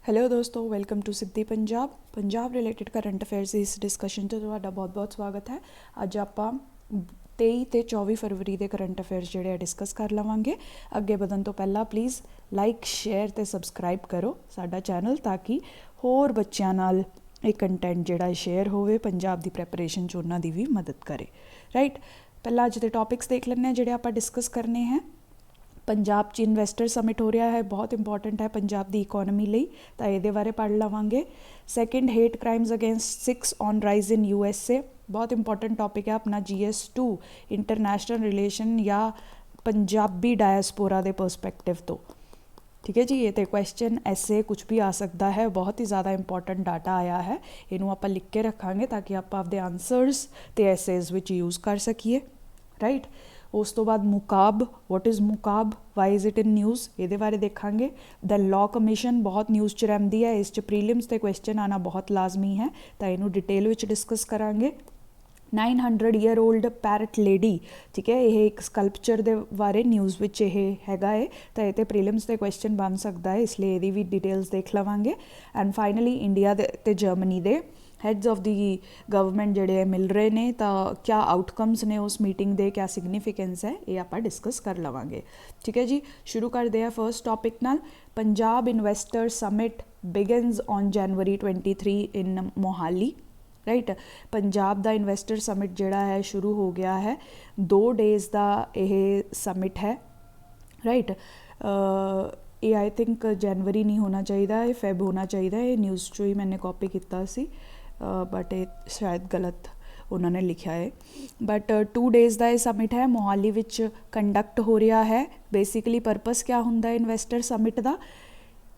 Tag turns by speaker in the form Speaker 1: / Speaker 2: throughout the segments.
Speaker 1: Hello दोस्तों, welcome to Siddhi Punjab related current affairs ਦੀ ਇਸ ਡਿਸਕਸ਼ਨ 'ਚ ਤੁਹਾਡਾ ਬਹੁਤ-ਬਹੁਤ ਸਵਾਗਤ ਹੈ। ਅੱਜ ਆਪਾਂ 23 ਤੇ 24 ਫਰਵਰੀ ਦੇ ਕਰੰਟ ਅਫੇਅਰਸ ਜਿਹੜੇ ਆ ਡਿਸਕਸ ਕਰ ਲਵਾਂਗੇ। ਅੱਗੇ ਵਧਣ ਤੋਂ ਪਹਿਲਾਂ ਪਲੀਜ਼ ਲਾਈਕ, ਸ਼ੇਅਰ ਤੇ ਸਬਸਕ੍ਰਾਈਬ ਕਰੋ ਸਾਡਾ ਚੈਨਲ ਤਾਂ ਕਿ ਹੋਰ ਬੱਚਿਆਂ ਨਾਲ ਇਹ ਕੰਟੈਂਟ ਜਿਹੜਾ ਸ਼ੇਅਰ ਹੋਵੇ, ਪੰਜਾਬ ਦੀ ਪ੍ਰੈਪਰੇਸ਼ਨ 'ਚ ਉਹਨਾਂ ਦੀ ਵੀ ਮਦਦ ਕਰੇ। ਰਾਈਟ, ਪਹਿਲਾਂ ਅੱਜ ਦੇ ਟੌਪਿਕਸ ਦੇਖ ਲੈਂਦੇ ਹਾਂ ਜਿਹੜੇ ਆਪਾਂ ਡਿਸਕਸ ਕਰਨੇ ਹੈ। ਪੰਜਾਬ 'ਚ ਇਨਵੈਸਟਰ ਸਮਿਟ ਹੋ ਰਿਹਾ ਹੈ, ਬਹੁਤ ਇੰਪੋਰਟੈਂਟ ਹੈ ਪੰਜਾਬ ਦੀ ਇਕੋਨਮੀ ਲਈ, ਤਾਂ ਇਹਦੇ ਬਾਰੇ ਪੜ੍ਹ ਲਵਾਂਗੇ। Second, hate crimes against Sikhs on rise in USA, ਬਹੁਤ ਇੰਪੋਰਟੈਂਟ ਟੌਪਿਕ ਹੈ ਆਪਣਾ GS2 ਇੰਟਰਨੈਸ਼ਨਲ ਰਿਲੇਸ਼ਨ ਜਾਂ ਪੰਜਾਬੀ ਡਾਇਸਪੋਰਾ ਦੇ ਪਰਸਪੈਕਟਿਵ ਤੋਂ। ਠੀਕ ਹੈ ਜੀ, ਇਹ ਤੇ ਕੁਐਸਚਨ ਐਸੇ ਕੁਝ ਵੀ ਆ ਸਕਦਾ ਹੈ, ਬਹੁਤ ਹੀ ਜ਼ਿਆਦਾ ਇੰਪੋਰਟੈਂਟ ਡਾਟਾ ਆਇਆ ਹੈ, ਇਹਨੂੰ ਆਪਾਂ ਲਿਖ ਕੇ ਰੱਖਾਂਗੇ ਤਾਂ ਕਿ ਆਪਾਂ ਆਪਦੇ ਆਨਸਰਸ ਤੇ ਐਸੇਜ਼ ਵਿੱਚ ਯੂਜ਼ ਕਰ ਸਕੀਏ। ਰਾਈਟ, ਉਸ ਤੋਂ ਬਾਅਦ Mukaab, what is Mukaab, why is it in news, ਇਹਦੇ ਬਾਰੇ ਦੇਖਾਂਗੇ। ਦ ਲਾਅ ਕਮਿਸ਼ਨ ਬਹੁਤ ਨਿਊਜ਼ 'ਚ ਰਹਿੰਦੀ ਹੈ, ਇਸ 'ਚ ਪ੍ਰੀਲਿਮਸ 'ਤੇ ਕੁਐਸਚਨ ਆਉਣਾ ਬਹੁਤ ਲਾਜ਼ਮੀ ਹੈ, ਤਾਂ ਇਹਨੂੰ ਡਿਟੇਲ ਵਿੱਚ ਡਿਸਕਸ ਕਰਾਂਗੇ। 900 ਈਅਰ ਓਲਡ ਪੈਰਟ ਲੇਡੀ, ਠੀਕ ਹੈ, ਇਹ ਇੱਕ ਸਕਲਪਚਰ ਦੇ ਬਾਰੇ ਨਿਊਜ਼ ਵਿੱਚ ਇਹ ਹੈਗਾ ਹੈ, ਤਾਂ ਇਹ 'ਤੇ ਪ੍ਰੀਲਿਮਸ 'ਤੇ ਕੁਐਸਚਨ ਬਣ ਸਕਦਾ ਹੈ, ਇਸ ਲਈ ਇਹਦੀ ਵੀ ਡਿਟੇਲਸ ਦੇਖ ਲਵਾਂਗੇ। ਐਂਡ ਫਾਈਨਲੀ ਇੰਡੀਆ ਦੇ ਅਤੇ ਜਰਮਨੀ ਦੇ ਹੈਡਸ ਆਫ ਦੀ ਗਵਰਨਮੈਂਟ ਜਿਹੜੇ ਮਿਲ ਰਹੇ ਨੇ, ਤਾਂ ਕਿਆ ਆਊਟਕਮਸ ਨੇ ਉਸ ਮੀਟਿੰਗ ਦੇ, ਕਿਆ ਸਿਗਨੀਫਿਕੈਂਸ ਹੈ, ਇਹ ਆਪਾਂ ਡਿਸਕਸ ਕਰ ਲਵਾਂਗੇ। ਠੀਕ ਹੈ ਜੀ, ਸ਼ੁਰੂ ਕਰਦੇ ਆ ਫਰਸਟ ਟੌਪਿਕ ਨਾਲ। Punjab investor summit begins on January 23 in Mohali. Right, Punjab ਦਾ ਇਨਵੈਸਟਰ ਸਮਿਟ ਜਿਹੜਾ ਹੈ ਸ਼ੁਰੂ ਹੋ ਗਿਆ ਹੈ, 2 ਡੇਜ਼ ਦਾ ਇਹ ਸਮਿਟ ਹੈ। ਰਾਈਟ, ਇਹ ਆਈ ਥਿੰਕ ਜਨਵਰੀ ਨਹੀਂ ਹੋਣਾ ਚਾਹੀਦਾ, ਇਹ ਫੈਬ ਹੋਣਾ ਚਾਹੀਦਾ, ਇਹ ਨਿਊਜ਼ 'ਚੋਂ ਹੀ ਮੈਨੇ ਕਾਪੀ ਕੀਤਾ ਸੀ, ਬਟ ਇਹ ਸ਼ਾਇਦ ਗਲਤ ਉਹਨਾਂ ਨੇ ਲਿਖਿਆ ਹੈ। ਬਟ 2 ਡੇਜ਼ ਦਾ ਇਹ ਸਮਿਟ ਹੈ, ਮੋਹਾਲੀ ਵਿੱਚ ਕੰਡਕਟ ਹੋ ਰਿਹਾ ਹੈ। ਬੇਸਿਕਲੀ ਪਰਪਸ ਕਿਆ ਹੁੰਦਾ ਹੈ ਇਨਵੈਸਟਰ ਸਮਿਟ ਦਾ?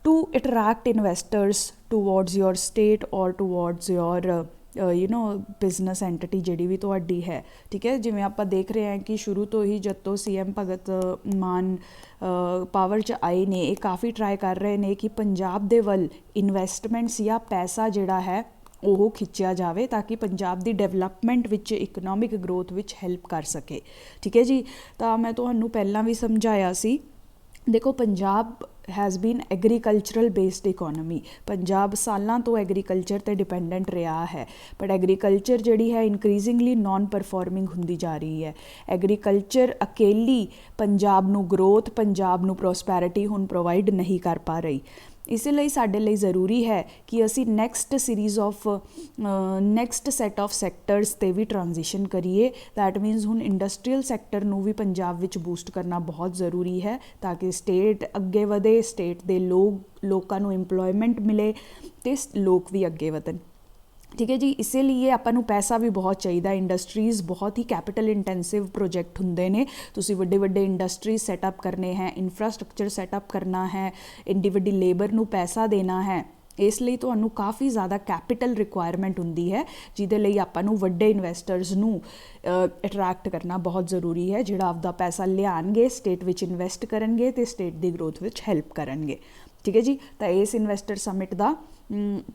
Speaker 1: To attract investors towards your state or towards your business entity ਜਿਹੜੀ ਵੀ ਤੁਹਾਡੀ ਹੈ। ਠੀਕ ਹੈ, ਜਿਵੇਂ ਆਪਾਂ ਦੇਖ ਰਹੇ ਹਾਂ ਕਿ ਸ਼ੁਰੂ ਤੋਂ ਹੀ ਜਦ ਤੋਂ CM ਭਗਤ ਮਾਨ ਪਾਵਰ 'ਚ ਆਏ ਨੇ, ਇਹ ਕਾਫੀ ਟਰਾਈ ਕਰ ਰਹੇ ਨੇ ਕਿ ਪੰਜਾਬ ਦੇ ਵੱਲ ਇਨਵੈਸਟਮੈਂਟਸ ਜਾਂ ਪੈਸਾ ਜਿਹੜਾ ਹੈ ਉਹ ਖਿੱਚਿਆ ਜਾਵੇ ਤਾਂ ਕਿ ਪੰਜਾਬ ਦੀ ਡਿਵੈਲਪਮੈਂਟ ਵਿੱਚ, ਇਕਨੋਮਿਕ ਗਰੋਥ ਵਿੱਚ ਹੈਲਪ ਕਰ ਸਕੇ। ਠੀਕ ਹੈ ਜੀ, ਤਾਂ ਮੈਂ ਤੁਹਾਨੂੰ ਪਹਿਲਾਂ ਵੀ ਸਮਝਾਇਆ ਸੀ, ਦੇਖੋ Punjab has been agricultural based economy, Punjab ਸਾਲਾਂ ਤੋਂ ਐਗਰੀਕਲਚਰ 'ਤੇ ਡਿਪੈਂਡੈਂਟ ਰਿਹਾ ਹੈ, ਬਟ ਐਗਰੀਕਲਚਰ ਜਿਹੜੀ ਹੈ ਇਨਕਰੀਜ਼ਿੰਗਲੀ ਨੋਨ ਪਰਫੋਰਮਿੰਗ ਹੁੰਦੀ ਜਾ ਰਹੀ ਹੈ। ਐਗਰੀਕਲਚਰ ਅਕੇਲੀ ਪੰਜਾਬ ਨੂੰ ਗਰੋਥ, ਪੰਜਾਬ ਨੂੰ ਪ੍ਰੋਸਪੈਰਿਟੀ ਹੁਣ ਪ੍ਰੋਵਾਈਡ ਨਹੀਂ ਕਰ ਪਾ ਰਹੀ। ਇਸ ਲਈ ਸਾਡੇ ਲਈ ਜ਼ਰੂਰੀ ਹੈ ਕਿ ਅਸੀਂ ਨੈਕਸਟ ਸੈਟ ਆਫ ਸੈਕਟਰਸ 'ਤੇ ਵੀ ਟਰਾਂਜੀਸ਼ਨ ਕਰੀਏ। ਦੈਟ ਮੀਨਸ ਹੁਣ ਇੰਡਸਟਰੀਅਲ ਸੈਕਟਰ ਨੂੰ ਵੀ ਪੰਜਾਬ ਵਿੱਚ ਬੂਸਟ ਕਰਨਾ ਬਹੁਤ ਜ਼ਰੂਰੀ ਹੈ ਤਾਂ ਕਿ ਸਟੇਟ ਅੱਗੇ ਵਧੇ, ਸਟੇਟ ਦੇ ਲੋਕਾਂ ਨੂੰ ਇੰਪਲੋਇਮੈਂਟ ਮਿਲੇ ਅਤੇ ਲੋਕ ਵੀ ਅੱਗੇ ਵਧਣ। ਠੀਕ ਹੈ ਜੀ, ਇਸੇ ਲਈ ਆਪਾਂ ਨੂੰ ਪੈਸਾ ਵੀ ਬਹੁਤ ਚਾਹੀਦਾ। ਇੰਡਸਟਰੀਜ਼ ਬਹੁਤ ਹੀ ਕੈਪੀਟਲ ਇੰਟੈਂਸਿਵ ਪ੍ਰੋਜੈਕਟ ਹੁੰਦੇ ਨੇ, ਤੁਸੀਂ ਵੱਡੇ ਵੱਡੇ ਇੰਡਸਟਰੀਜ਼ ਸੈਟਅਪ ਕਰਨੇ ਹੈ, ਇਨਫਰਾਸਟਰਕਚਰ ਸੈਟਅਪ ਕਰਨਾ ਹੈ, ਇੰਡੀ ਵੱਡੀ ਲੇਬਰ ਨੂੰ ਪੈਸਾ ਦੇਣਾ ਹੈ, ਇਸ ਲਈ ਤੁਹਾਨੂੰ ਕਾਫੀ ਜ਼ਿਆਦਾ ਕੈਪੀਟਲ ਰਿਕੁਆਇਰਮੈਂਟ ਹੁੰਦੀ ਹੈ, ਜਿਹਦੇ ਲਈ ਆਪਾਂ ਨੂੰ ਵੱਡੇ ਇਨਵੈਸਟਰਸ ਨੂੰ ਅਟਰੈਕਟ ਕਰਨਾ ਬਹੁਤ ਜ਼ਰੂਰੀ ਹੈ, ਜਿਹੜਾ ਆਪਦਾ ਪੈਸਾ ਲਿਆਉਣਗੇ, ਸਟੇਟ ਵਿੱਚ ਇਨਵੈਸਟ ਕਰਨਗੇ ਅਤੇ ਸਟੇਟ ਦੀ ਗਰੋਥ ਵਿੱਚ ਹੈਲਪ ਕਰਨਗੇ। ਠੀਕ ਹੈ ਜੀ, ਤਾਂ ਇਸ ਇਨਵੈਸਟਰ ਸਮਿਟ ਦਾ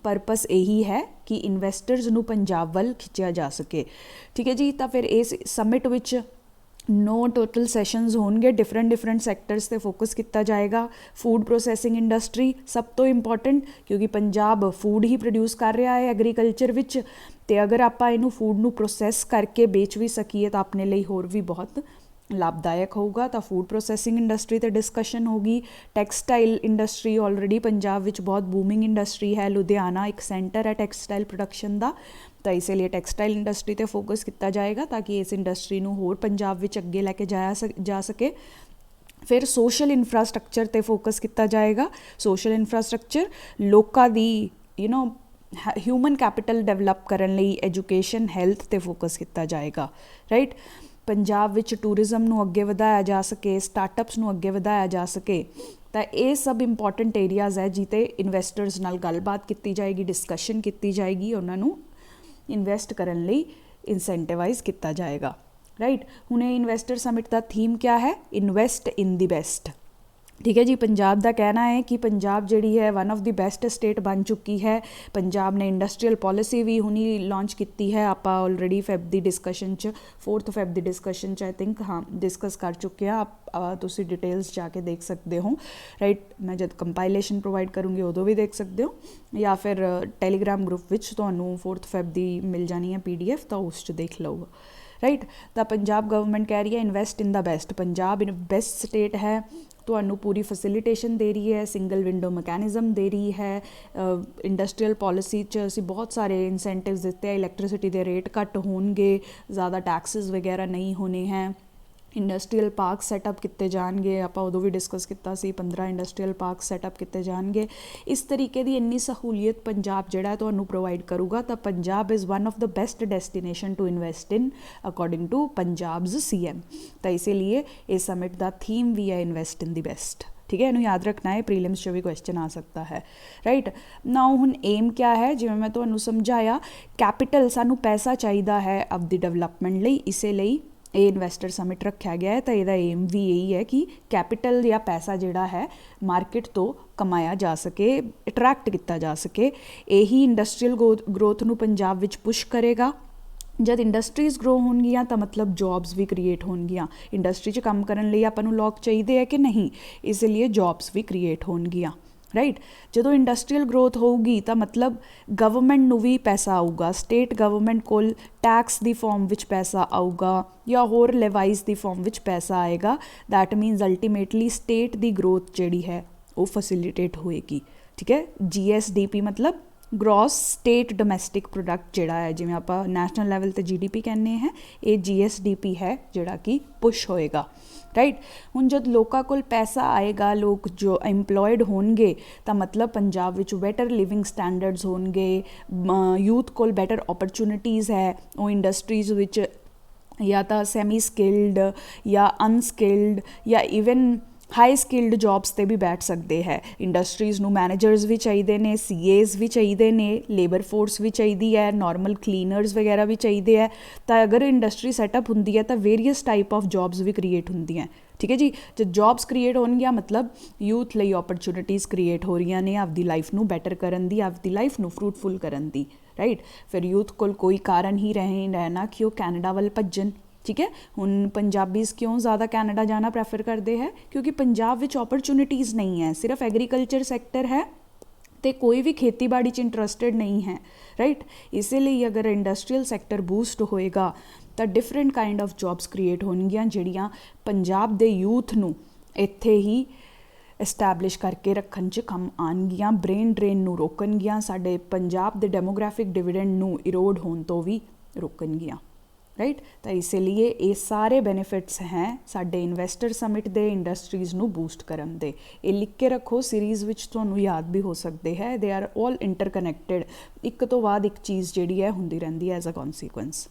Speaker 1: ਪਰਪਸ ਇਹੀ ਹੈ ਕਿ ਇਨਵੈਸਟਰਸ ਨੂੰ ਪੰਜਾਬ ਵੱਲ ਖਿੱਚਿਆ ਜਾ ਸਕੇ। ਠੀਕ ਹੈ ਜੀ, ਤਾਂ ਫਿਰ ਇਸ ਸਮਿਟ ਵਿੱਚ 9 ਟੋਟਲ ਸੈਸ਼ਨਸ ਹੋਣਗੇ, ਡਿਫਰੈਂਟ ਸੈਕਟਰਸ 'ਤੇ ਫੋਕਸ ਕੀਤਾ ਜਾਏਗਾ। ਫੂਡ ਪ੍ਰੋਸੈਸਿੰਗ ਇੰਡਸਟਰੀ ਸਭ ਤੋਂ ਇੰਪੋਰਟੈਂਟ, ਕਿਉਂਕਿ ਪੰਜਾਬ ਫੂਡ ਹੀ ਪ੍ਰੋਡਿਊਸ ਕਰ ਰਿਹਾ ਹੈ ਐਗਰੀਕਲਚਰ ਵਿੱਚ, ਅਤੇ ਅਗਰ ਆਪਾਂ ਇਹਨੂੰ ਫੂਡ ਨੂੰ ਪ੍ਰੋਸੈਸ ਕਰਕੇ ਵੇਚ ਵੀ ਸਕੀਏ ਤਾਂ ਆਪਣੇ ਲਈ ਹੋਰ ਵੀ ਬਹੁਤ ਲਾਭਦਾਇਕ ਹੋਊਗਾ। ਤਾਂ ਫੂਡ ਪ੍ਰੋਸੈਸਿੰਗ ਇੰਡਸਟਰੀ 'ਤੇ ਡਿਸਕਸ਼ਨ ਹੋਗੀ। ਟੈਕਸਟਾਈਲ ਇੰਡਸਟਰੀ ਆਲਰੇਡੀ ਪੰਜਾਬ ਵਿੱਚ ਬਹੁਤ ਬੂਮਿੰਗ ਇੰਡਸਟਰੀ ਹੈ, ਲੁਧਿਆਣਾ ਇੱਕ ਸੈਂਟਰ ਹੈ ਟੈਕਸਟਾਈਲ ਪ੍ਰੋਡਕਸ਼ਨ ਦਾ, ਤਾਂ ਇਸੇ ਲਈ ਟੈਕਸਟਾਈਲ ਇੰਡਸਟਰੀ 'ਤੇ ਫੋਕਸ ਕੀਤਾ ਜਾਏਗਾ ਤਾਂ ਕਿ ਇਸ ਇੰਡਸਟਰੀ ਨੂੰ ਹੋਰ ਪੰਜਾਬ ਵਿੱਚ ਅੱਗੇ ਲੈ ਕੇ ਜਾ ਸਕੇ। ਫਿਰ ਸੋਸ਼ਲ ਇਨਫਰਾਸਟਰਕਚਰ 'ਤੇ ਫੋਕਸ ਕੀਤਾ ਜਾਏਗਾ। ਸੋਸ਼ਲ ਇਨਫਰਾਸਟਰਕਚਰ ਲੋਕਾਂ ਦੀ ਹਿਊਮਨ ਕੈਪੀਟਲ ਡਿਵੈਲਪ ਕਰਨ ਲਈ ਐਜੂਕੇਸ਼ਨ, ਹੈਲਥ 'ਤੇ ਫੋਕਸ ਕੀਤਾ ਜਾਏਗਾ। ਰਾਈਟ, ਪੰਜਾਬ ਵਿੱਚ ਟੂਰਿਜ਼ਮ ਨੂੰ ਅੱਗੇ ਵਧਾਇਆ ਜਾ ਸਕੇ, ਸਟਾਰਟਅਪਸ ਨੂੰ ਅੱਗੇ ਵਧਾਇਆ ਜਾ ਸਕੇ, ਤਾਂ ਇਹ ਸਭ ਇੰਪੋਰਟੈਂਟ ਏਰੀਆਜ਼ ਹੈ ਜਿੱਥੇ ਇਨਵੈਸਟਰਸ ਨਾਲ ਗੱਲਬਾਤ ਕੀਤੀ ਜਾਏਗੀ, ਡਿਸਕਸ਼ਨ ਕੀਤੀ ਜਾਏਗੀ, ਉਹਨਾਂ ਨੂੰ ਇਨਵੈਸਟ ਕਰਨ ਲਈ ਇਨਸੈਂਟੀਵਾਈਜ਼ ਕੀਤਾ ਜਾਏਗਾ। ਰਾਈਟ, ਹੁਣ ਇਹ ਇਨਵੈਸਟਰ ਸਮਿਟ ਦਾ ਥੀਮ ਕਿਆ ਹੈ? ਇਨਵੈਸਟ ਇਨ ਦੀ ਬੈਸਟ। ठीक है जी। पंजाब का कहना है कि पंजाब जिहड़ी है one of the best state बन चुकी है। पंजाब ने इंडस्ट्रीयल पॉलिसी भी हुनी लॉन्च की है। आप ऑलरेडी फैब की डिस्कशन 4 फैब की डिस्कशन आई थिंक हाँ डिस्कस कर चुके हैं। आप तुसी डिटेल्स जाके देख सकते हो, राइट। मैं जब कंपाइलेशन प्रोवाइड करूँगी उदों भी देख सकते हो, या फिर टैलीग्राम ग्रुप विच तुहानूं 4 फैब की मिल जानी है PDF, तो उस देख लो, राइट। तो पंजाब गवर्नमेंट कह रही है invest in the best. Punjab in best state है, ਤੁਹਾਨੂੰ पूरी फैसिलिटेशन दे रही है, सिंगल विंडो मैकेनिज़म दे रही है। इंडस्ट्रीयल पॉलिसी असी बहुत सारे इंसेंटिव्स दिते हैं। इलैक्ट्रिसिटी के रेट घट होणगे, ज़्यादा टैक्सिस वगैरह नहीं होने हैं। इंडस्ट्रीयल पार्क सैटअप किए जाएंगे, आप उदों भी डिस्कस किया सी 15 इंडस्ट्रीयल पार्क सैटअप किए जाएंगे। इस तरीके की इन्नी सहूलीयत पंजाब जिहड़ा है तुहानूं प्रोवाइड करूगा। तो Punjab is one of the best destination to invest in according to Punjab's CM। तो इसीलिए इस समिट का थीम भी है इन्वैसट इन द बेस्ट। ठीक है, इन्हूं याद रखना है, प्रीलिम्स भी क्वेश्चन आ सकता है, राइट। नाउ हुण एम क्या है, जिवें मैं तुहानूं समझाया, कैपिटल सानूं पैसा चाहिदा है अपनी डेवलपमेंट लई, इसे लई ये इन्वैसटर समिट रखा गया है। तो यदा एम भी यही है कि कैपिटल या पैसा जिहड़ा है मार्केट तो कमाया जा सके, अट्रैक्ट किया जा सके। यही इंडस्ट्रीयल ग्रोथ नूं पंजाब विच पुश करेगा। जब इंडस्ट्रीज़ ग्रो होणगियां तो मतलब जॉब्स भी क्रिएट होणगियां। इंडस्ट्री 'च काम करन लई आपां नूं लोग चाहिए है कि नहीं, इसलिए जॉब्स भी क्रिएट होणगियां, राइट। जो इंडस्ट्रीयल ग्रोथ होगी तो मतलब गवर्नमेंट नूं भी पैसा आऊगा, स्टेट गवर्नमेंट कोल टैक्स की फॉर्म विच पैसा आऊगा या होर लेवाइज की फॉर्म विच पैसा आएगा। दैट मीनस अल्टीमेटली स्टेट की ग्रोथ जिहड़ी है वो फैसिलिटेट होएगी। ठीक है, GSDP मतलब ग्रॉस स्टेट डोमैसटिक प्रोडक्ट जिहड़ा है, जिवें आपां नैशनल लैवल ते GDP कहने हैं, ये GSDP है जिहड़ा कि पुश होएगा, राइट। हुण जब लोगों को पैसा आएगा, लोग जो एम्पलॉयड होणगे, तो मतलब पंजाब विच बैटर लिविंग स्टैंडर्ड्स होणगे, यूथ को बैटर अपॉर्चुनिटीज़ है। वो इंडस्ट्रीज़ विच या तो सैमी स्किल्ड या अनस्किल्ड या ईवन हाई स्किल्ड जॉब्स ते भी बैठ सकते हैं। इंडस्ट्रीज़ नूं मैनेजर्स भी चाहिए ने, CAs भी चाहिए ने, लेबर फोर्स भी चाहिए है, नॉर्मल क्लीनर्स वगैरह भी चाहिए है। तो अगर इंडस्ट्री सैटअप होंदी है तो वेरीअस टाइप ऑफ जॉब्स भी क्रिएट होंदी हैं। ठीक है जी, जो जॉब्स क्रिएट होणगियां मतलब यूथ लई अपॉर्चुनिटीज़ क्रिएट हो रही ने आपदी लाइफ नूं बैटर करन दी, आपदी लाइफ नूं फ्रूटफुल करन दी, राइट। फिर यूथ कोल कोई कारण ही रहना कि वो कैनेडा वल भज्जन। ठीक है, हुण पंजाबीज़ क्यों ज़्यादा कैनेडा जाना प्रैफर करते हैं, क्योंकि पंजाब विच अपॉर्चुनिटीज़ नहीं है, सिर्फ एग्रीकल्चर सैक्टर है तो कोई भी खेतीबाड़ी च इंटरस्टिड नहीं है, राइट। इसीलिए अगर इंडस्ट्रीयल सैक्टर बूस्ट होएगा तो different kind of jobs create होणगियां जिहड़ियां पंजाब दे यूथ नूं इत्थे ही एस्टैबलिश करके रखन च काम आणगियां, ब्रेन ड्रेन नूं रोकणगियां, साडे पंजाब दे डेमोग्राफिक डिविडेंड नूं इरोड होण तो भी रोकणगियां, राइट। तो इसलिए ये सारे बेनिफिट्स हैं साडे इन्वैसटर समिट दे इंडस्ट्रीज़ नूं बूस्ट करन दे। ये लिख के रखो, सीरीज़ विच तुहानूं याद भी हो सकते हैं। दे आर ऑल इंटरकनैक्टेड, एक तो बाद एक चीज़ जिहड़ी है हुंदी रहिंदी है एज अ कॉन्सीक्वेंस,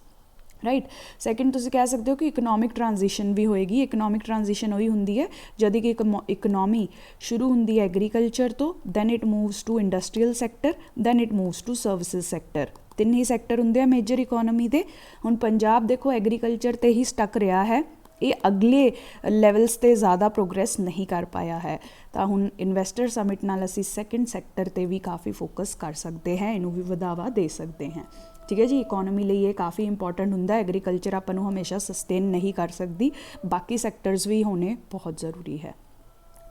Speaker 1: राइट। सैकेंड तुसीं कह सकते हो कि इकनॉमिक ट्रांजिशन भी होएगी। इकनॉमिक ट्रांजिशन वही हुंदी है जद कि इकनॉमी शुरू हुंदी है एग्रीकल्चर तो, then it moves to industrial sector, then it moves to services sector. तीन ही सैक्टर होंगे आ मेजर इकोनॉमी के। हुण पंजाब देखो एग्रीकल्चर ते ही स्टक रहा है, ये अगले लैवल्स ते ज़्यादा प्रोग्रैस नहीं कर पाया है। तो हुण इन्वैसटर समिट नाल असीं सैकेंड सैक्टर ते भी काफ़ी फोकस कर सकते हैं, इनू भी वधावा दे सकते हैं। ठीक है जी, इकोनॉमी लिए ये काफ़ी इंपॉर्टेंट हुंदा। एग्रीकल्चर आपां नूं हमेशा सस्टेन नहीं कर सकती, बाकी सैक्टर्स भी होने बहुत ज़रूरी है,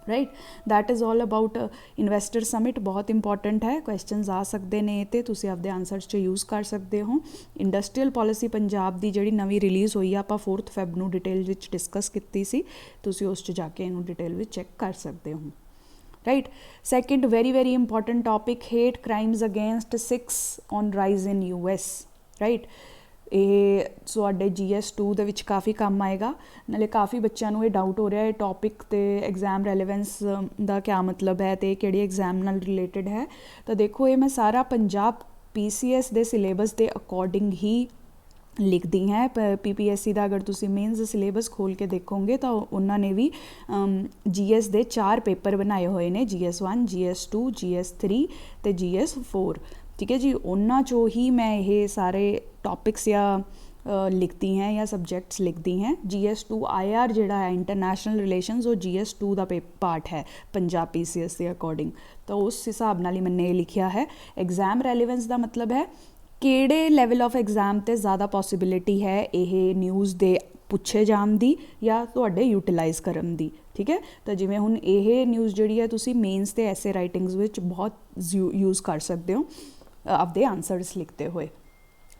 Speaker 1: right. That is all about investor summit. बहुत इंपॉर्टेंट है, क्वेश्चनस आ सकते हैं तो तुसीं आपदे आंसर्स च यूज़ कर सकते हो। इंडस्ट्रीयल पॉलिसी पंजाब की जिहड़ी नवीं रिलीज़ हुई आपां 4 फैब नूं डिटेल विच डिस्कस की सी, तुसीं उस च जाके इनू डिटेल विच चैक कर सकते हो, right. Second very important topic, hate crimes against six on rise in US, right. ये तुहाडे GS2 ਦੇ ਵਿੱਚ ਕਾਫੀ ਕੰਮ ਆਏਗਾ। ਨਾਲੇ ਕਾਫੀ ਬੱਚਿਆਂ ਨੂੰ ਇਹ ਡਾਊਟ ਹੋ ਰਿਹਾ ਹੈ ਟੌਪਿਕ ਤੇ ਐਗਜ਼ਾਮ ਰੈਲੇਵੈਂਸ ਦਾ ਕੀ ਮਤਲਬ ਹੈ ਤੇ ਕਿਹੜੀ ਐਗਜ਼ਾਮ ਨਾਲ ਰਿਲੇਟਡ ਹੈ। ਤਾਂ ਦੇਖੋ ਇਹ ਮੈਂ ਸਾਰਾ ਪੰਜਾਬ PCS ਦੇ ਸਿਲੇਬਸ ਦੇ ਅਕੋਰਡਿੰਗ ਹੀ लिखती हैं। PPSC का अगर तुसी मेन्स सिलेबस खोल के देखोगे तो उन्होंने भी GS दे 4 पेपर बनाए हुए हैं, GS1 GS2 GS3 तो GS4। ठीक है जी, उन्होंने चो ही मैं ये सारे टॉपिक्स या लिखती हैं या सब्जैक्ट्स लिखती हैं। GS2 IR जिहड़ा है इंटरनेशनल रिलेशनस वो GS2 का पार्ट है पंजाब PCS के अकॉर्डिंग। तो उस हिसाब नाल ही मैंने ये लिखिया है। एग्जाम रैलीवेंस का मतलब है किहड़े लैवल ऑफ एग्जाम ते ज़्यादा पॉसिबिलिटी है ये न्यूज़ दे पुछे जाण दी या तुहाडे यूटिलाइज़ करन दी। ठीक है, तो जिवें हुण ये न्यूज़ जिहड़ी है तुसीं मेन्स ते ऐसे राइटिंग्स विच बहुत यूज़ कर सकते हो आपदे आंसरस लिखते हुए।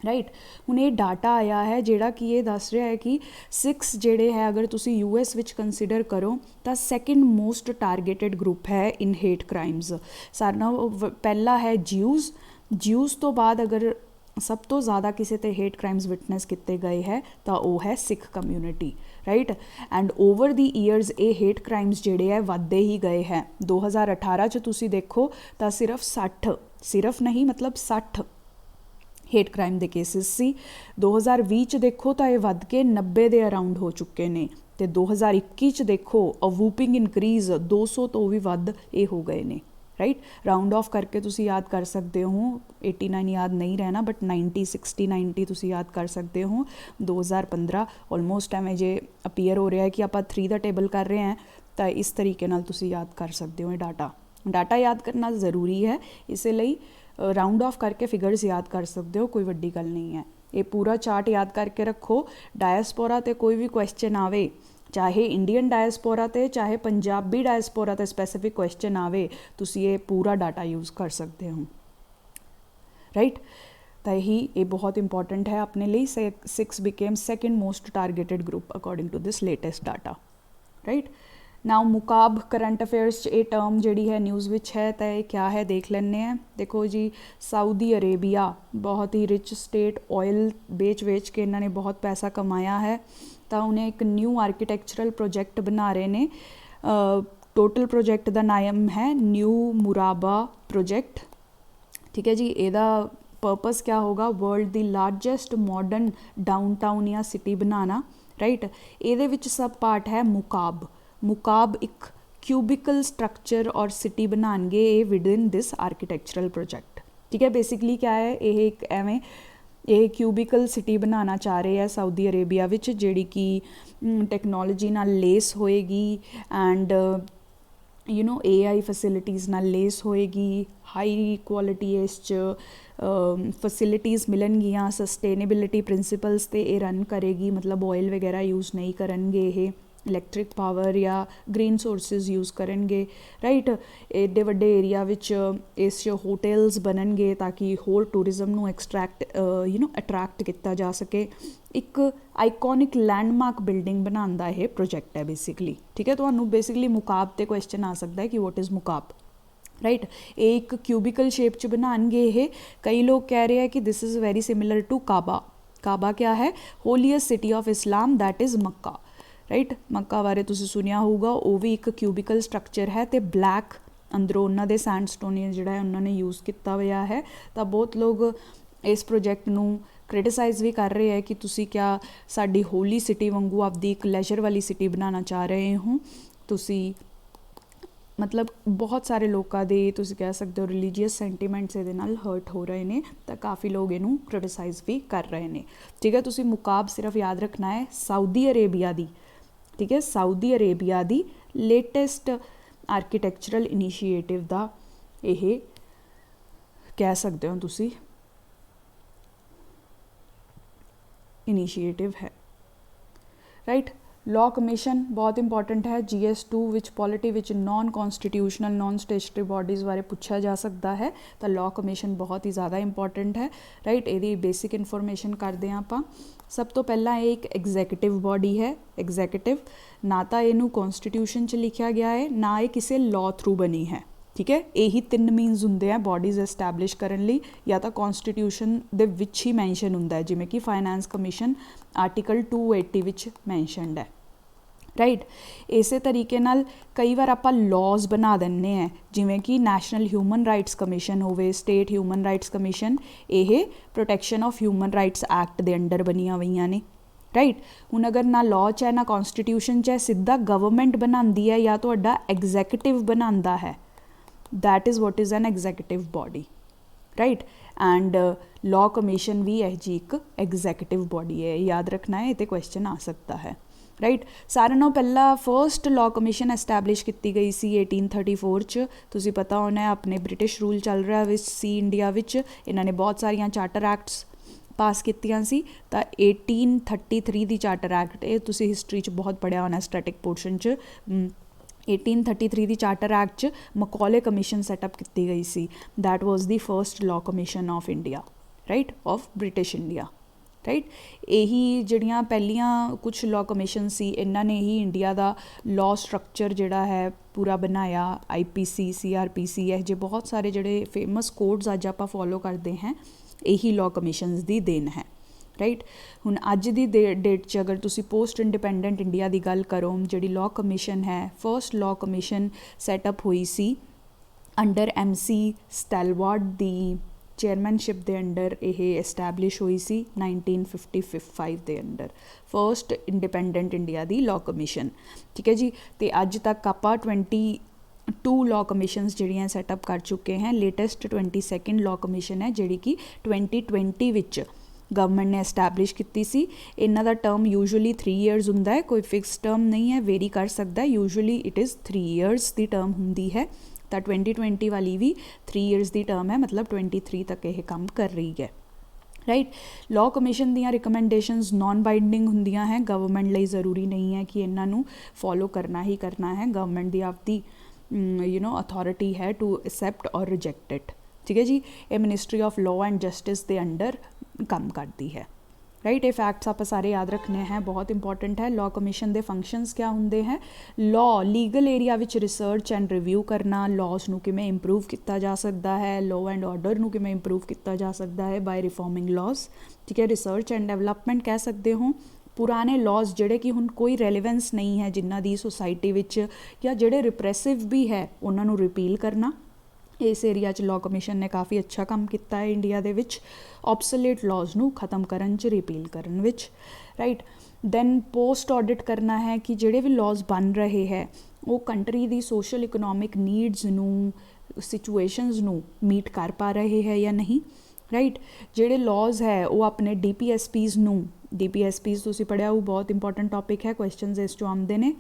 Speaker 1: राइट, हुण ये डाटा आया है जिहड़ा कि ये दस रहा है कि 6 जिहड़े है अगर तुसी US विच कंसीडर करो तो सैकेंड मोस्ट टारगेटेड ग्रुप है इन हेट क्राइम्स। सारे नालों पहला है ज्यूज़ तो बाद अगर सब तो ज़्यादा किसी ते हेट क्राइम्स विटनैस किए गए है तो वह है Sikh community. Right, and over the years ये हेट क्राइम्स जिहड़े है वधदे ही गए हैं। 2018 च तुसी देखो तो सिर्फ 60 सिर्फ नहीं मतलब 60 हेट क्राइम के केसिस सी। 2020 च देखो तो ये वध के 90 के अराउंड हो चुके हैं। तो 2021 च देखो अ वूपिंग इनक्रीज़ 200 तो भी वध ये हो गए ने। राइट, राउंड ऑफ करके तुसी याद कर सकते हो, 89 याद नहीं रहना बट 90 60 90 तुसी याद कर सकते हो। 2015 ऑलमोस्ट एवें जे अपीयर हो रहा है कि आप 3 का टेबल कर रहे हैं तो इस तरीके नाल तुसी याद कर सकते हो। डाटा याद करना ज़रूरी है, इसलिए राउंड ऑफ करके फिगर्स याद कर सकते हो, कोई वड्डी गल नहीं है। ये पूरा चार्ट याद करके रखो। डायस्पोरा ते कोई भी क्वेश्चन आवे, चाहे इंडियन डायस्पोरा ते चाहे पंजाबी डायस्पोरा ते स्पैसिफिक क्वेश्चन आवे, तुसी ये पूरा डाटा यूज़ कर सकते हो। राइट, तो यही ये बहुत इंपॉर्टेंट है अपने लिए। 6 became second most targeted group according to this latest data. Right, now Mukaab current affairs ये टर्म जिहड़ी है न्यूज़ विच है तो ये क्या है देख लेने हैं। देखो जी, सऊदी अरेबिया बहुत ही रिच स्टेट, ऑयल बेच के इन्होंने बहुत पैसा कमाया है। तो उन्हें एक न्यू आर्किटेक्चरल प्रोजेक्ट बना रहे ने। टोटल प्रोजेक्ट का नाम है न्यू मुराबा प्रोजेक्ट। ठीक है जी, ਇਹਦਾ पर्पस क्या होगा, वर्ल्ड दी लार्जेस्ट मॉडर्न डाउनटाउन या सिटी बनाना। राइट, ਇਹਦੇ ਵਿੱਚ सब पार्ट है मुकाब एक क्यूबिकल स्ट्रक्चर और सिटी बनाएंगे ये विदिन दिस आर्किटेक्चरल प्रोजेक्ट। ठीक है, बेसिकली क्या है ये एक एवें ये क्यूबिकल सिटी बनाना चाह रहे हैं सऊदी अरेबिया विच, जिहड़ी कि टैक्नोलॉजी नाल लेस होएगी एंड AI फैसिलिटीज़ नाल लेस होएगी। हाई क्वालिटी इस फैसिलिटीज़ मिलनगियाँ, सस्टेनेबिलिटी प्रिंसिपल्स ते ये रन करेगी, मतलब ऑयल वगैरह यूज़ नहीं करनगे, ये इलैक्ट्रिक पावर या ग्रीन सोर्सिस यूज़ करेंगे। राइट, एडे वड्डे एरिया विच इस होटल्स बननगे ताकि होर टूरिज़म नू अट्रैक्ट किया जा सके। एक आइकॉनिक लैंडमार्क बिल्डिंग बनाने का यह प्रोजेक्ट है बेसिकली। ठीक है, तो बेसिकली मुकाब ते क्वेश्चन आ सकता है कि वॉट इज़ मुकाब। राइट, एक क्यूबिकल शेप च बनाएंगे ये। कई लोग कह रहे हैं कि this is very similar to Kaaba क्या है, holiest city of Islam that is Mecca. Right, Mecca बारे तुसीं सुनिया होगा, वो भी एक क्यूबिकल स्ट्रक्चर है तो ब्लैक अंदरों उन्होंने सैंडस्टोन जिहड़ा है उन्होंने यूज़ किया हुआ है। तो बहुत लोग इस प्रोजेक्ट नू क्रिटिसाइज़ भी कर रहे हैं कि तुसी क्या साडी होली सिटी वांगू आपदी एक लेजर वाली सिटी बनाना चाह रहे हो। तुसी मतलब बहुत सारे लोगों के तुसी कह सकते हो रिलीजीयस सेंटीमेंट्स ये नाल हर्ट हो रहे हैं, तो काफ़ी लोग इनू क्रिटिसाइज़ भी कर रहे हैं। ठीक है, तुसी मुकाब सिर्फ याद रखना है सऊदी अरेबिया दी। ठीक है, Saudi Arabia the latest architectural initiative का यह कह सकते हो तुसी इनीशिएटिव है। राइट, लॉ कमीशन बहुत इंपॉर्टेंट है। GS2 which polity which non constitutional non statutory bodies बारे पूछा जा सकता है, तो लॉ कमीशन बहुत ही ज़्यादा इंपॉर्टेंट है। राइट, यदि बेसिक इन्फॉर्मेशन करते हैं आप। सब तो पहला ये एक एग्जैक्टिव बॉडी है। एग्जैक्टिव ना तो इनू कॉन्स्टिट्यूशन च लिखा गया है ना ये किसी लॉ थ्रू बनी है। ठीक है, यही 3 मीनस होंगे हैं बॉडीज़ एस्टैबलिश करने लिए, या तो कॉन्स्टिट्यूशन दे विच ही मैंशन होंदा है, जिमें कि फाइनेंस कमीशन आर्टिकल 280 विच मैंशनड है। राइट, इस तरीके नाल कई बार आप लॉज बना देने हैं, जिमें कि नैशनल ह्यूमन राइट्स कमीशन होवे, स्टेट ह्यूमन राइट्स कमीशन, ये protection of human rights act के अंडर बनिया हुई ने। राइट, हुण अगर ना लॉ च है ना कॉन्स्टिट्यूशन च है, सीधा गवर्नमेंट बनाती है या तो एग्जैक्टिव बनाता है, that is what is an executive body. Right. And law commission भी यह जी एक एग्जैक्टिव बॉडी है, याद रखना है, ये क्वेश्चन आ सकता है। राइट। सारे नालों पहला फर्स्ट लॉ कमीशन एस्टैबलिश की गई सी 1834 च। तुसी पता होना है अपने ब्रिटिश रूल चल रहा विच सी इंडिया विच, इन्होंने बहुत सारिया चार्टर एक्ट्स पास कीतियां सी। तो 1833 दी चार्टर एक्ट, ये तुसी हिस्टरी च बहुत पढ़िया होना स्टैटिक पोर्शन च। 1833 दी चार्टर एक्ट च मकौले कमीशन सैटअप की गई सी। That was the first law commission of India, right, of British India. Right. यही जड़ियाँ पहलियाँ कुछ लॉ कमीशन सी, इन्हों ने ही इंडिया का लॉ स्ट्रक्चर जोड़ा है पूरा बनाया। IPC CRPC यह जो बहुत सारे जोड़े फेमस कोड्स अज आप फॉलो करते हैं, यही लॉ कमीशनस की देन है। राइट। हुण अज की डेट च अगर तुसी पोस्ट इंडिपेंडेंट इंडिया की गल करो, जी लॉ कमीशन है, फर्स्ट लॉ कमीशन सैटअप हुई सी अंडर MC स्टैलवार्ड दी चेयरमैनशिप के अंडर ये एस्टैबलिश हुई सी 1955 के अंडर, फर्स्ट इंडिपेंडेंट इंडिया की लॉ कमीशन। ठीक है जी। तो अज तक आप 22 लॉ कमीशनस जड़ियाँ सैटअप कर चुके हैं। लेटेस्ट 22nd लॉ कमीशन है जी कि 2020 विच गवर्नमेंट ने एस्टैबलिश की सी। इन्हां दा टर्म यूजुअली 3 ईयर्स हुंदा है, कोई फिक्स टर्म नहीं है, वेरी कर सकता है। यूजुअली इट इज़ 3 ईयर्स की टर्म हुंदी है। तो 2020 वाली भी 3 ईयर्स की टर्म है, मतलब 23 तक यह काम कर रही है। राइट। लॉ कमीशन दियाँ रिकमेंडेशनस नॉन बाइंडिंग होंदियां हैं, गवर्नमेंट लिए ज़रूरी नहीं है कि इन्हों फॉलो करना ही करना है। गवर्नमेंट की आपकी अथॉरिटी है टू एक्सैप्ट और रिजैक्ट इट। ठीक है जी। ये ministry of law and justice के अंडर काम करती है। राइट। ये फैक्ट्स आप सारे याद रखने हैं, बहुत इंपॉर्टेंट है। लॉ कमीशन के फंक्शनस क्या होंगे हैं? Law legal area which research and review करना, लॉज नूं किवें इंप्रूव किया जा सकता है, लॉ एंड ऑर्डर नूं किवें इंप्रूव किया जा सकता है बाय रिफॉर्मिंग लॉज। ठीक है। रिसर्च एंड डेवलपमेंट कह सकते हो पुराने लॉज जिहड़े कि हुण कोई रेलीवेंस नहीं है जिन्हां दी सोसाइटी विच, या जिहड़े रिप्रैसिव भी है उन्हां नूं रिपील करना। इस एरिया च लॉ कमीशन ने काफ़ी अच्छा काम किया है इंडिया दे विच, ऑब्सोलेट लॉज नूं खत्म करन च, रिपील करन विच। राइट। दैन पोस्ट ऑडिट करना है कि जिहड़े भी लॉज बन रहे हैं वो कंट्री दी सोशल इकोनॉमिक नीड्स नूं, सिचुएशनस नूं मीट कर पा रहे हैं या नहीं। राइट। जिहड़े लॉज है वो अपने DPSPs नूं, DPSPs तुसीं पढ़िया वो बहुत इंपॉर्टेंट टॉपिक है, क्वेश्चनस इस चों आउंदे ने।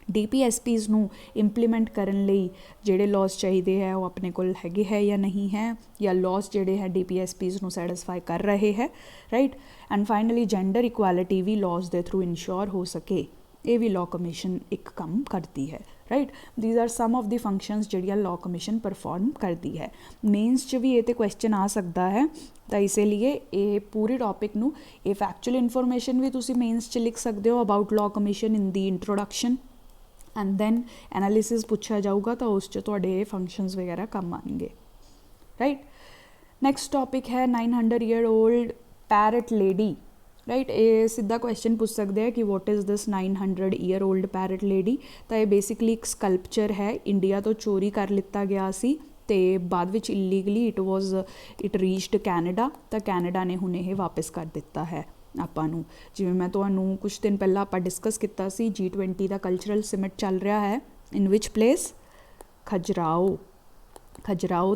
Speaker 1: DPSPs नूं इंप्लीमेंट करन लई जिहड़े लॉज चाहिए है वो अपने कोल हैगे है या नहीं है, या लॉज जिहड़े है DPSPs नूं सैटिस्फाई कर रहे हैं। Right. And finally gender equality भी लॉज के थ्रू इंश्योर हो सके, ये भी लॉ कमीशन एक काम करती है। Right. These are some of the functions जिहड़ियां लॉ कमीशन परफॉर्म करती है। मेन्स च भी ये तो क्वेश्चन आ सकता है, तो इसीलिए ये पूरे टॉपिक नूं, ये फैक्चुअल इन्फॉर्मेशन भी तुसीं मेन्स च लिख सकते हो about law commission in the introduction, and then analysis पूछा जाऊगा तो उस तुहाडे फंक्शनस वगैरह कम आएंगे। राइट। नैक्सट टॉपिक है 900 year old parrot lady. Right. ये सीधा क्वेश्चन पूछ सकते हैं कि what is this 900 year old parrot lady. तो ये बेसिकली एक स्कल्पचर है, इंडिया तो चोरी कर लिता गया सी ते बाद विच इलीगली इट रीच्ड कैनेडा, तो कैनेडा ने हुणे ये वापस कर दिता है ਆਪਾਂ ਨੂੰ। जिवें मैं तुहानूं कुछ दिन पहला ਆਪਾਂ डिस्कस किया सी G20 का कल्चरल समिट चल रहा है, इन विच प्लेस? खजराओ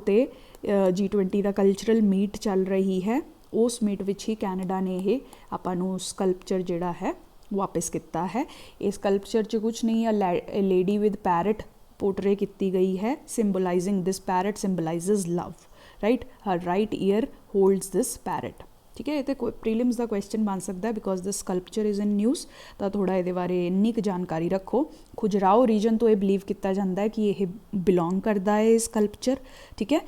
Speaker 1: ते G20 का कल्चरल मीट चल रही है। उस मीट विच ही कैनेडा ने ये ਆਪਾਂ ਨੂੰ स्कल्पचर जिहड़ा है वापस किया है। इस स्कल्पचर च कुछ नहीं है, लेडी विद पैरट पोर्ट्रे की गई है, symbolising this parrot symbolises love. Right. Her right year holds this parrot. ठीक है। ये तो प्रीलिम्स का क्वेश्चन बन सकता है because the sculpture is in news, तो थोड़ा ये बारे इन्नी क जानकारी रखो। खुजराओ रीजन तो ये बिलीव किया जाता है कि यह बिलोंग करता है स्कल्पचर। ठीक है।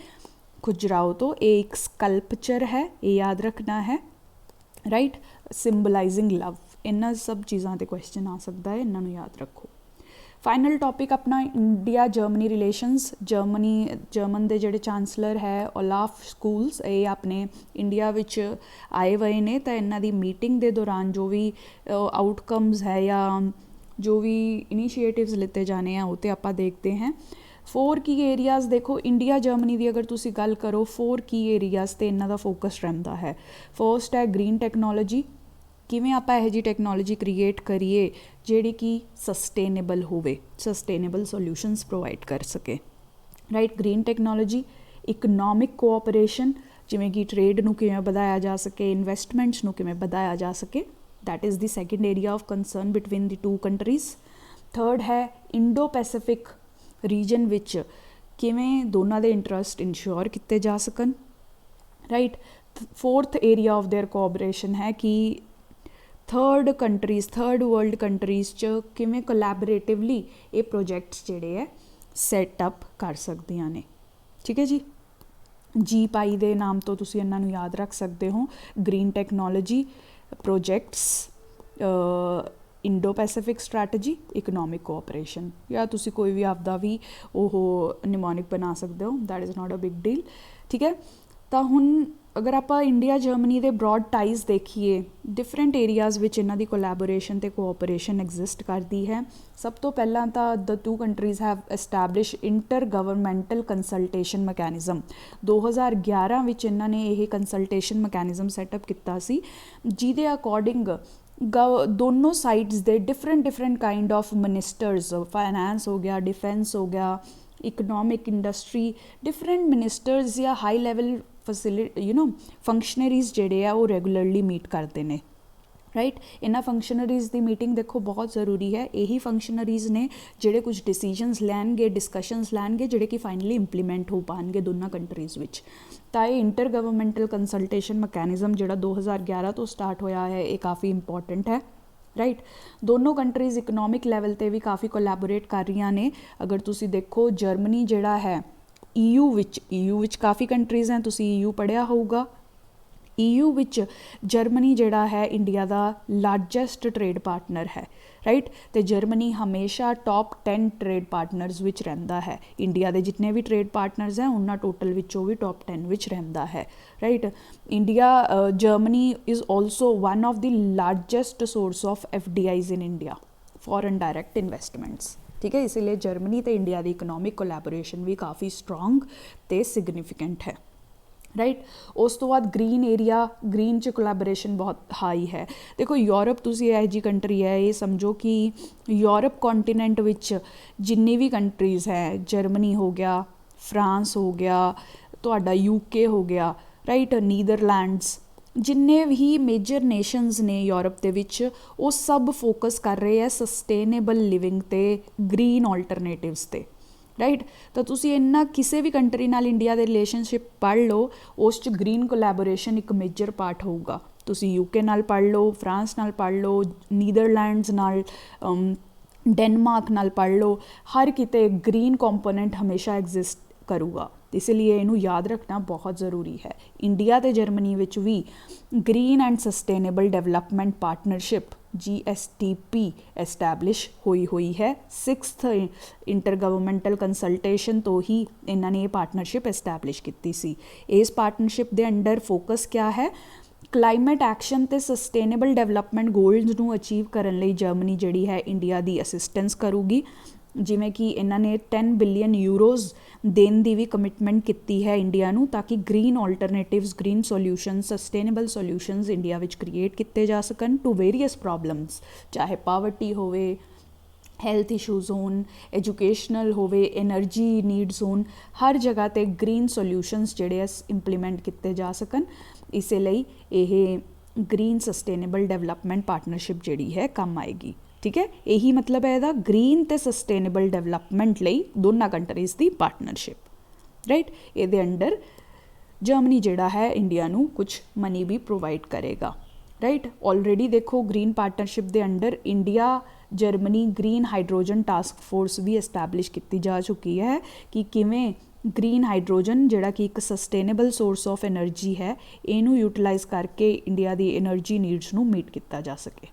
Speaker 1: खुजराओ तो एक स्कल्पचर है, ये याद रखना है। राइट। सिंबलाइजिंग लव, इन्होंने सब चीज़ों पर क्वेश्चन आ सकता है, इन्हों याद रखो। फाइनल टॉपिक अपना इंडिया जर्मनी रिलेशनस। जर्मन के जोड़े चांसलर है ओलाफ स्कूल्स, ये अपने इंडिया विच आए हुए ने, तो इन्हों की मीटिंग के दौरान जो भी आउटकम्स है या जो भी इनिशिएटिव्स लिते जाने हैं वो तो आप देखते हैं। 4 की एरियाज़ देखो, इंडिया जर्मनी की अगर तुसी गल करो 4 की एरियाज़ तो इन्हों का फोकस रहिंदा है। फर्स्ट है ग्रीन टैक्नोलॉजी, किवें आपां इहो जी टैक्नोलॉजी क्रिएट करिए जिहड़ी कि सस्टेनेबल होवे, सस्टेनेबल सोल्यूशनस प्रोवाइड कर सके। Right. Green technology, economic cooperation, ਜਿਵੇਂ ਕਿ ਟ੍ਰੇਡ ਨੂੰ ਕਿਵੇਂ ਵਧਾਇਆ ਜਾ ਸਕੇ, ਇਨਵੈਸਟਮੈਂਟਸ ਨੂੰ ਕਿਵੇਂ ਵਧਾਇਆ ਜਾ ਸਕੇ। That is the second area of concern between the two countries. Third है इंडो पैसिफिक रीजन विच किवें दोनों के इंटरस्ट इंश्योर किए जा सकन, right. Fourth area of their cooperation है कि third countries, third world countries च किवें कोलैबोरेटिवली ये प्रोजैक्ट्स जिहड़े है सैटअप कर सकदियां ने, ठीक है जी। जी पाई दे नाम तो तुसीं इन्हां नूं याद रख सकते हो, green technology projects, Indo Pacific strategy, economic cooperation, या तुसी कोई भी आपदा भी वो निमोनिक बना सकते हो, that is not a big deal, ठीक है। तो हुण अगर आप इंडिया जर्मनी के ब्रॉड टाइज देखिए, डिफरेंट एरियाज़ विच इन्हां दी कोलैबोरेशन ते कोऑपरेशन एग्जिस्ट करती है। सब तो पहला तो the two countries have establish inter governmental consultation mechanism. 2011 विच इन्हां ने यह कंसल्टेशन मैकेनिज़म सैटअप किया सी, जिहदे अकॉर्डिंग दोनों sides they different kind of ministers, finance हो गया, डिफेंस हो गया, इकनॉमिक इंडस्ट्री, डिफरेंट मिनिस्टर्स या हाई लैवल फंक्शनरीज़ जिहड़े आ वो रेगूलरली मीट करते हैं, राइट। इन्हां फंक्शनरीज़ की मीटिंग देखो बहुत ज़रूरी है। यही फंक्शनरीज़ ने जिहड़े कुछ डिसीजनस लैणगे, डिस्कशनस लैणगे, जिहड़े कि फाइनली इंप्लीमेंट हो पाएंगे दोनों कंट्रीज़ विच। तो ये इंटर गवर्नमेंटल कंसल्टेशन मैकेनिज़म जिहड़ा 2011 तो स्टार्ट होया है, ये काफ़ी इंपॉर्टेंट है, राइट। दोनों कंट्रीज़ इकनॉमिक लैवल पर भी काफ़ी कोलैबोरेट कर रही ने। अगर तुसी देखो जर्मनी जिहड़ा है EU विच काफ़ी कंट्रीज़ हैं, तुसी EU पढ़िया होगा। EU विच जर्मनी जिहड़ा है इंडिया का लार्जैसट ट्रेड पार्टनर है, राइट। तो जर्मनी हमेशा टॉप 10 ट्रेड पार्टनर्स विच रहिंदा है। इंडिया के जितने भी ट्रेड पार्टनर्स हैं उन्होंने टोटल विचों भी टॉप 10 विच रहिंदा है, right. Germany is also one of the largest source of FDIs in India, foreign direct investments, ठीक है। इसीलिए जर्मनी तो इंडिया की इकनॉमिक कोलैबोरेशन भी काफ़ी स्ट्रोंग तो सिग्निफिकेंट है, राइट। उस तो बाद ग्रीन एरिया, ग्रीन च कोलैबोरेशन बहुत हाई है। देखो यूरोप तुसी यह जी कंट्री है, ये समझो कि यूरोप कॉन्टीनेंट विच जिन्नी भी कंट्रीज़ है, जर्मनी हो गया, फ्रांस हो गया, तुहाडा UK हो गया, राइट, नीदरलैंड्स, जिन्ने भी मेजर नेशनस ने यूरोप के विच, वो सब फोकस कर रहे हैं सस्टेनेबल लिविंग ते ग्रीन ऑल्टरनेटिव्स ते, राइट। तो तुसी इन्ना किसी भी कंट्री नाल इंडिया के रिलेशनशिप पढ़ लो, उस च ग्रीन कोलैबोरेशन एक मेजर पार्ट होगा। तुसी UK नाल पढ़ लो, फ्रांस नाल पढ़ लो, नीदरलैंड्स नाल, डेनमार्क नाल पढ़ लो, हर किते ग्रीन कंपोनेंट हमेशा एग्जिस्ट करूगा। इसलिए इनू याद रखना बहुत ज़रूरी है। इंडिया ते जर्मनी विच भी green and sustainable development partnership GSTP establish हुई है। 6th इंटर गवर्नमेंटल कंसल्टेशन तो ही इन्होंने ये पार्टनरशिप एस्टैबलिश की सी। इस पार्टनरशिप के अंडर फोकस क्या है, क्लाइमेट एक्शन ते सस्टेनेबल डेवलपमेंट गोल्स नू अचीव करने लई जर्मनी जिहड़ी है इंडिया की असिस्टेंस करूगी। जिमें कि इन्होंने 10 बिलियन यूरोज़ देने की भी कमिटमेंट की है इंडिया नू, ताकि green alternatives, green solutions, sustainable solutions India विच क्रिएट किए जा सकन टू वेरीअस प्रॉब्लम्स, चाहे पावर्टी होवे, हैल्थ इशूज़ होन, एजुकेशनल होवे, एनर्जी नीड्स होन, हर जगह ते ग्रीन सोल्यूशनस जिहड़े इंप्लीमेंट किए जा सकन। इसलिए यह ग्रीन सस्टेनेबल डेवलपमेंट पार्टनरशिप जिहड़ी है काम आएगी, ठीक है। यही मतलब है ਇਹਦਾ ग्रीन ਤੇ सस्टेनेबल डेवलपमेंट ਲਈ दोनों कंट्रीज़ की पार्टनरशिप, राइट। ਇਹਦੇ अंडर जर्मनी जिहड़ा है इंडिया नू कुछ मनी भी प्रोवाइड करेगा, राइट। ऑलरेडी देखो ग्रीन पार्टनरशिप के under India Germany green hydrogen task force भी एस्टैबलिश की जा चुकी है कि किवें ग्रीन हाइड्रोजन जिहड़ा कि एक सस्टेनेबल सोर्स ऑफ एनर्जी है, इनू यूटिलाइज़ करके इंडिया की एनर्जी नीड्स नू मीट किया जा सके,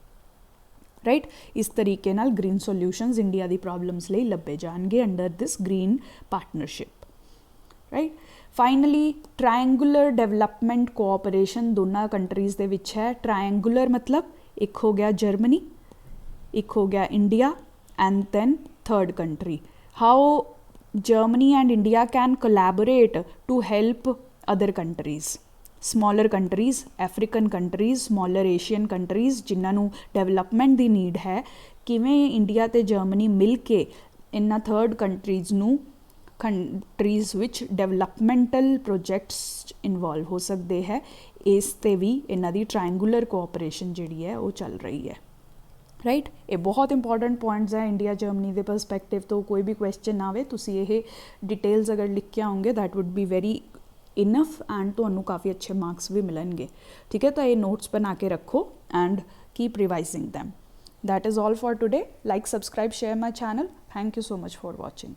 Speaker 1: राइट। इस तरीके नाल ग्रीन सोल्यूशनस इंडिया की प्रॉब्लम्स लई लभे जाएंगे under this green partnership, right. Finally triangular development cooperation दोनों कंट्रीज़ दे विच है। ट्रायंगुलर मतलब एक हो गया जर्मनी, एक हो गया India and then third country. How Germany and India can collaborate to help other countries, smaller countries, African countries, smaller Asian countries जिन्होंने डेवलपमेंट की नीड है, किवें इंडिया ते जर्मनी मिल के इन्हां थर्ड कंट्रीज़ नू ਕੰਟਰੀਜ਼ ਵਿੱਚ ਡਿਵੈਲਪਮੈਂਟਲ ਪ੍ਰੋਜੈਕਟਸ ਇਨਵੋਲਵ ਹੋ ਸਕਦੇ ਹੈ। ਇਸ 'ਤੇ ਵੀ ਇਹਨਾਂ ਦੀ ਟ੍ਰਾਇੰਗੂਲਰ ਕੋਆਪਰੇਸ਼ਨ ਜਿਹੜੀ ਹੈ ਉਹ ਚੱਲ ਰਹੀ ਹੈ। ਰਾਈਟ, ਇਹ ਬਹੁਤ ਇੰਪੋਰਟੈਂਟ ਪੁਆਇੰਟਸ ਹੈ ਇੰਡੀਆ ਜਰਮਨੀ ਦੇ ਪਰਸਪੈਕਟਿਵ ਤੋਂ। ਕੋਈ ਵੀ ਕੁਐਸਚਨ ਆਵੇ ਤੁਸੀਂ ਇਹ ਡਿਟੇਲਸ ਅਗਰ ਲਿਖ ਕੇ ਆਓਗੇ that wood be very enough and ਤੁਹਾਨੂੰ ਕਾਫੀ ਅੱਛੇ ਮਾਰਕਸ ਵੀ ਮਿਲਣਗੇ। ਠੀਕ ਹੈ, ਤਾਂ ਇਹ ਨੋਟਸ ਬਣਾ ਕੇ ਰੱਖੋ and keep ਰਿਵਾਈਜ਼ਿੰਗ them. That is all for today. Like, subscribe, share my channel. Thank you so much for watching.